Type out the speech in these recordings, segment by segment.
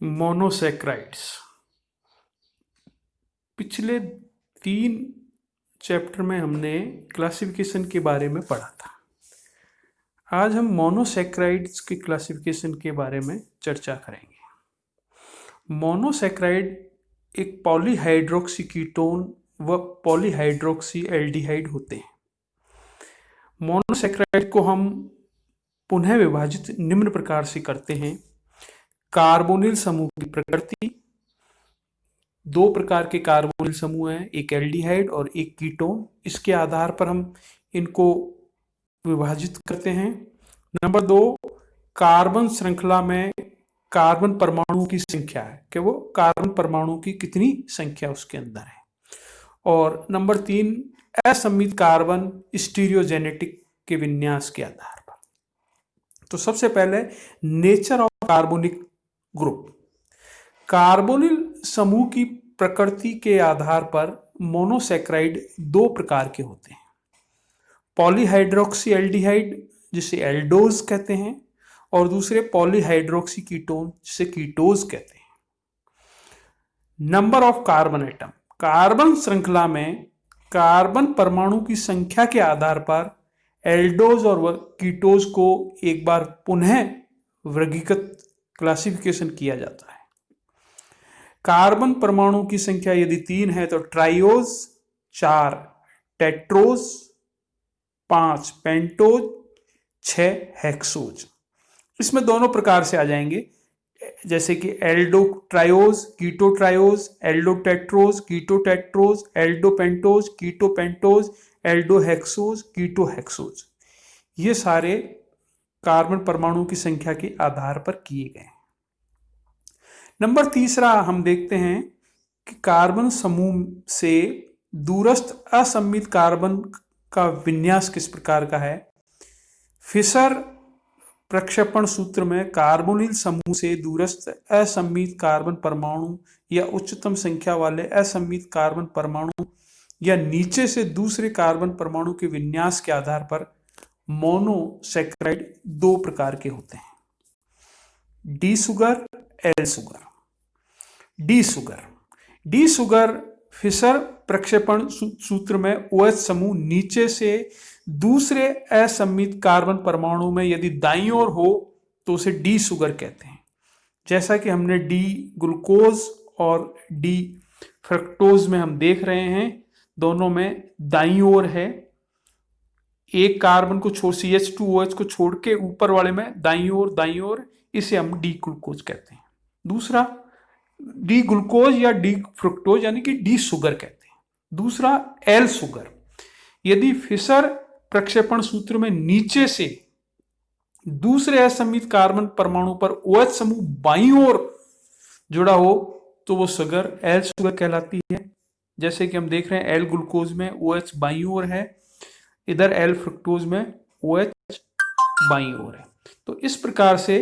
Monosaccharides. पिछले 3 chapter में हमने क्लासिफिकेशन के बारे में पढ़ा था। आज हम मोनोसैक्राइड्स की क्लासिफिकेशन के बारे में चर्चा करेंगे। मोनोसैक्राइड एक पॉलीहाइड्रोक्सी कीटोन व पॉलीहाइड्रोक्सी एल्डिहाइड होते हैं। मोनोसैक्राइड को हम पुनः विभाजित निम्न प्रकार से करते हैं। कार्बोनिल समूह की प्रकृति, 2 प्रकार के कार्बोनिल समूह हैं, एक एल्डिहाइड और एक कीटोन। इसके आधार पर हम इनको विभाजित करते हैं। नंबर 2, कार्बन श्रृंखला में कार्बन परमाणु की संख्या है कि वो कार्बन परमाणु की कितनी संख्या उसके अंदर है। और नंबर 3, असममित कार्बन स्टीरियोजेनेटिक के विन्यास के आधार पर। तो सबसे पहले nature of carbonic group. Carbonyl समूह की प्रकृति के आधार पर मोनोसैक्राइड 2 प्रकार के होते हैं। पॉलीहाइड्रोक्सी एल्डिहाइड जिसे एल्डोज कहते हैं और दूसरे पॉलीहाइड्रोक्सी कीटोन जिसे कीटोज कहते हैं। Number of carbon atom, carbon श्रृंखला में कार्बन परमाणु की संख्या के आधार पर एल्डोज और कीटोज को एक बार पुनः वर्गीकृत क्लासिफिकेशन किया जाता है। कार्बन परमाणु की संख्या यदि 3 है तो ट्राइओज, 4 टेट्रोज, 5 पेंटोज, 6 हेक्सोज। इसमें दोनों प्रकार से आ जाएंगे, जैसे कि aldo triose, keto triose, aldo tetrose, keto tetrose, aldo pentose, keto pentose, aldo hexose, keto hexose. ये सारे कार्बन परमाणु की संख्या के आधार पर किए गए हैं। नंबर 3 हम देखते हैं कि कार्बन समूह से दूरस्थ असममित कार्बन का विन्यास किस प्रकार का है। फिशर प्रक्षेपण सूत्र में कार्बोनिल समूह से दूरस्थ असममित कार्बन परमाणु या उच्चतम संख्या वाले असममित कार्बन परमाणु या नीचे से दूसरे कार्बन परमाणु के विन्यास के आधार पर मोनोसैक्राइड 2 प्रकार के होते हैं, D sugar, L sugar. D sugar Fischer प्रक्षेपण सूत्र में OH समूह नीचे से दूसरे असममित कार्बन परमाणु में यदि दाईं ओर हो तो उसे डी सुगर कहते हैं। जैसा कि हमने डी ग्लूकोज और डी फ्रक्टोज में हम देख रहे हैं, दोनों में दाईं ओर है। एक कार्बन को छोड़ CH2OH को छोड़ के ऊपर वाले में दाईं ओर, इसे हम डी ग्लूकोज कहते हैं। दूसरा डी ग्लूकोज या डी फ्रुक्टोज यानी कि डी शुगर कहते हैं। दूसरा एल शुगर, यदि फिशर प्रक्षेपण सूत्र में नीचे से दूसरे असममित कार्बन परमाणु पर OH समूह बाईं ओर जुड़ा हो तो वो शुगर एल शुगर कहलाती है। जैसे कि हम देख रहे हैं एल ग्लूकोज में OH बाईं ओर है, इधर एल फ्रुक्टोज में OH बाईं ओर है। तो इस प्रकार से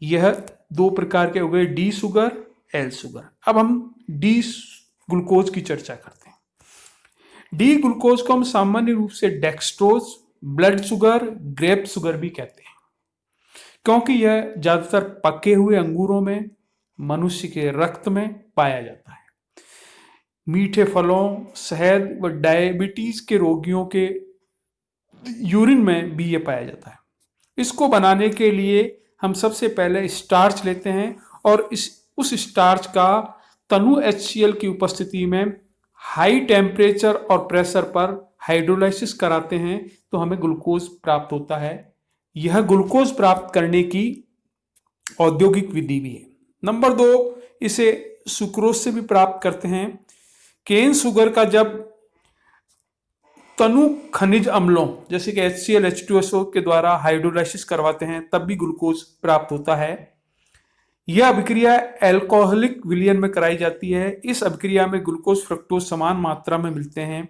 यह 2 प्रकार के हो गए, डी शुगर, एल शुगर। अब हम डी ग्लूकोज की चर्चा करते हैं। डी ग्लूकोज को हम सामान्य रूप से dextrose, blood sugar, grape sugar भी कहते हैं, क्योंकि यह ज्यादातर पके हुए अंगूरों में, मनुष्य के रक्त में पाया जाता है। मीठे फलों, शहद व डायबिटीज के रोगियों के यूरिन में भी यह पाया जाता है। इसको बनाने के लिए हम सबसे पहले स्टार्च लेते हैं और उस स्टार्च का तनु HCl की उपस्थिति में हाई टेम्परेचर और प्रेशर पर हाइड्रोलाइसिस कराते हैं तो हमें ग्लूकोज प्राप्त होता है। यह ग्लूकोज प्राप्त करने की औद्योगिक विधि भी है। नंबर 2, इसे सुक्रोज से भी प्राप्त करते हैं। केन शुगर का जब तनु खनिज अम्लों जैसे कि HCl H2SO के द्वारा हाइड्रोलाइसिस करवाते हैं तब भी ग्लूकोज प्राप्त होता है। यह अभिक्रिया एल्कोहलिक विलयन में कराई जाती है। इस अभिक्रिया में ग्लूकोज फ्रक्टोज समान मात्रा में मिलते हैं,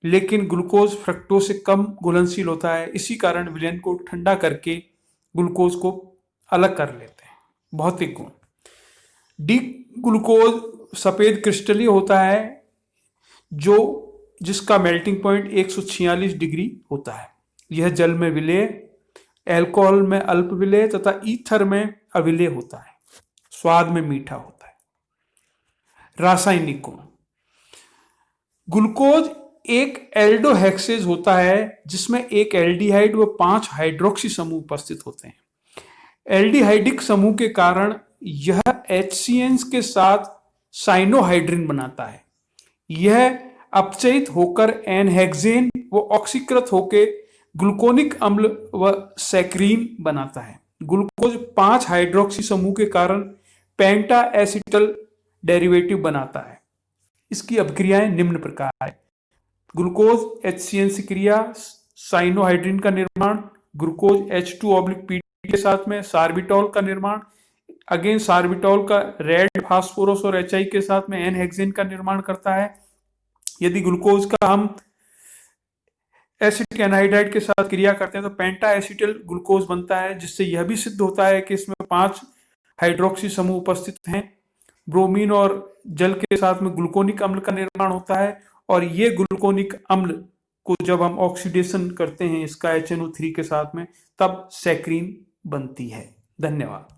लेकिन ग्लूकोज फ्रक्टोज से कम घुलनशील होता है। इसी कारण विलयन को ठंडा करके ग्लूकोज को अलग कर लेते हैं। भौतिक गुण, डी ग्लूकोज सफेद क्रिस्टलीय होता है जिसका मेल्टिंग पॉइंट 146 डिग्री होता है। यह जल में विलेय, अल्कोहल में अल्प विलेय तथा ईथर में अविलेय होता है। स्वाद में मीठा होता है। रासायनिक गुण, ग्लूकोज एक एल्डोहेक्सेज होता है जिसमें एक एल्डिहाइड व 5 हाइड्रोक्सी समूह उपस्थित होते हैं। एल्डिहाइडिक समूह के कारण यह HCN के साथ साइनोहाइड्रिन बनाता है। यह अपचयित होकर एनहेक्सेन व ऑक्सीकृत होकर ग्लूकोनिक अम्ल व सैक्रीन बनाता है। ग्लूकोज 5 हाइड्रोक्सी समूह के कारण पेंटा एसिटल डेरिवेटिव बनाता है। इसकी अभिक्रियाएं निम्न प्रकार है। ग्लूकोज HCN से क्रिया, साइनोहाइड्रिन का निर्माण, ग्लूकोज H2/P के साथ में सार्बिटॉल का निर्माण, अगेन सार्बिटॉल का रेड फास्फोरस और HI के साथ में एनहेक्सेन का निर्माण करता है। यदि ग्लूकोज का हम एसिटिक एनहाइड्राइड के साथ क्रिया करते हैं तो पेंटा एसिटिल ग्लूकोज बनता है, जिससे यह भी सिद्ध होता है कि इसमें 5 हाइड्रोक्सी समूह उपस्थित हैं। ब्रोमीन और जल के साथ में ग्लूकोनिक अम्ल का निर्माण होता है और ये ग्लूकोनिक अम्ल को जब हम ऑक्सीडेशन करते हैं इसका HNO3 के साथ में, तब सैक्रीन बनती है। धन्यवाद।